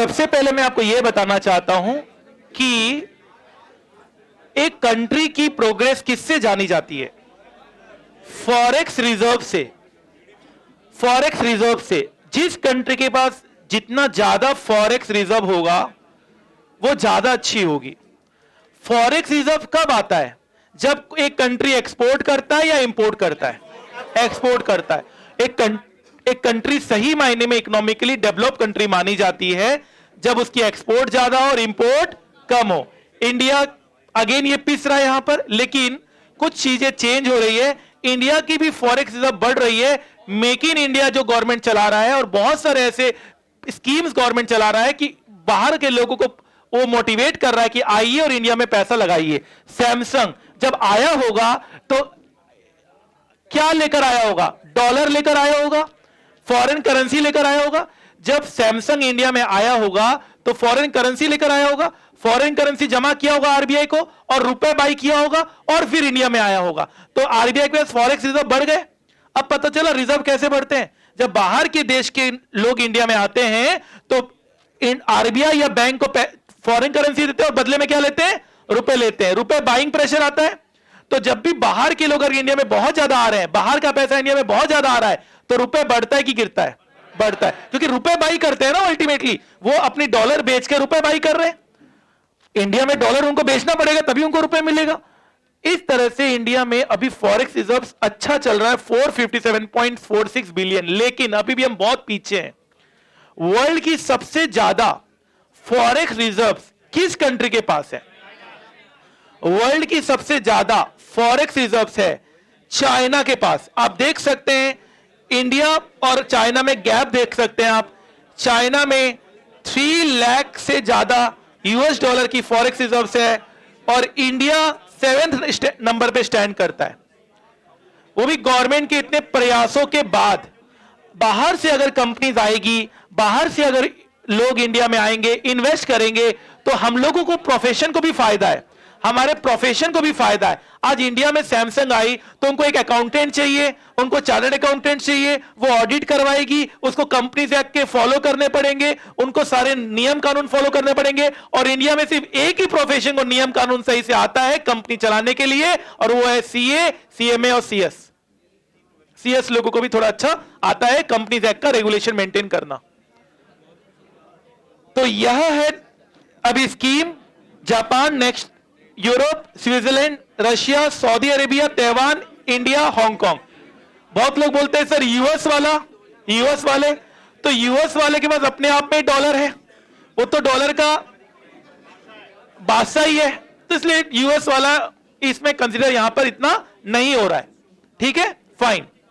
सबसे पहले मैं आपको यह बताना चाहता हूं कि एक कंट्री की प्रोग्रेस किससे जानी जाती है? फॉरेक्स रिजर्व से। फॉरेक्स रिजर्व से। जिस कंट्री के पास जितना ज्यादा फॉरेक्स रिजर्व होगा वो ज्यादा अच्छी होगी। फॉरेक्स रिजर्व कब आता है? जब एक कंट्री एक्सपोर्ट करता है या इंपोर्ट करता है? एक्सपोर्ट करता है। एक कंट्री सही मायने में इकोनॉमिकली डेवलप कंट्री मानी जाती है जब उसकी एक्सपोर्ट ज्यादा हो और इंपोर्ट कम हो। इंडिया अगेन ये पिस रहा है यहां पर, लेकिन कुछ चीजें चेंज हो रही है। इंडिया की भी फॉरेक्स रिजर्व बढ़ रही है। मेक इन इंडिया जो गवर्नमेंट चला रहा है और बहुत सारे ऐसे स्कीम्स गवर्नमेंट चला रहा है कि बाहर के लोगों को वो मोटिवेट कर रहा है कि आइए और इंडिया में पैसा लगाइए। सैमसंग जब आया होगा तो क्या लेकर आया होगा? डॉलर लेकर आया होगा, फॉरेन करेंसी लेकर आया होगा। जब सैमसंग इंडिया में आया होगा तो फॉरेन करेंसी लेकर आया होगा, फॉरेन करेंसी जमा किया होगा आरबीआई को और रुपए बाई किया होगा और फिर इंडिया में आया होगा। तो आरबीआई के पास फॉरेक्स रिजर्व बढ़ गए। अब पता चला रिजर्व कैसे बढ़ते हैं? जब बाहर के देश के लोग इंडिया में आते हैं तो आरबीआई या बैंक को फॉरेन करेंसी देते हैं और बदले में क्या लेते हैं? रुपए लेते हैं। रुपए बाइंग प्रेशर आता है। तो जब भी बाहर के लोग अगर इंडिया में बहुत ज्यादा आ रहे हैं, बाहर का पैसा इंडिया में बहुत ज्यादा आ रहा है, तो रुपए बढ़ता है कि गिरता है? बढ़ता है, क्योंकि रुपए बाई करते हैं ना। अल्टीमेटली वो अपनी डॉलर बेच के रुपए बाई कर रहे हैं। इंडिया में डॉलर उनको बेचना पड़ेगा तभी उनको रुपए मिलेगा। इस तरह से इंडिया में अभी फॉरेक्स रिजर्व्स अच्छा चल रहा है, 457.46 बिलियन। लेकिन अभी भी हम बहुत पीछे हैं। वर्ल्ड की सबसे ज्यादा फॉरेक्स रिजर्व्स किस कंट्री के पास है? वर्ल्ड की सबसे ज्यादा फॉरेक्स रिजर्व्स है चाइना के पास। आप देख सकते हैं इंडिया और चाइना में गैप देख सकते हैं आप। चाइना में 3 लाख से ज्यादा यूएस डॉलर की फॉरेक्स रिजर्व्स है और इंडिया 7th नंबर पे स्टैंड करता है। वो भी गवर्नमेंट के इतने प्रयासों के बाद। बाहर से अगर कंपनीज आएगी, बाहर से अगर लोग इंडिया में आएंगे, इन्वेस्ट करेंगे, तो हम लोगों को प्रोफेशन को भी फायदा है, हमारे प्रोफेशन को भी फायदा है। आज इंडिया में सैमसंग आई तो उनको एक अकाउंटेंट चाहिए, उनको चार्टर्ड अकाउंटेंट चाहिए, वो ऑडिट करवाएगी, उसको कंपनीज एक्ट के फॉलो करने पड़ेंगे, उनको सारे नियम कानून फॉलो करने पड़ेंगे। और इंडिया में सिर्फ एक ही प्रोफेशन को नियम कानून सही से आता है कंपनी चलाने के लिए, और वो है सीए, सीएमए और सीएस। सीएस लोगों को भी थोड़ा अच्छा आता है कंपनीज एक्ट का रेगुलेशन मेंटेन करना। तो यह है अभी scheme. Japan next, Europe, Switzerland, Russia, Saudi Arabia, Taiwan, India, Hong Kong. बहुत लोग बोलते हैं सर यूएस वाला, यूएस वाले। तो यूएस वाले के पास अपने आप में डॉलर है, वो तो डॉलर का बादशाह ही है, तो इसलिए यूएस वाला इसमें कंसीडर यहां पर इतना नहीं हो रहा है। ठीक है, फाइन।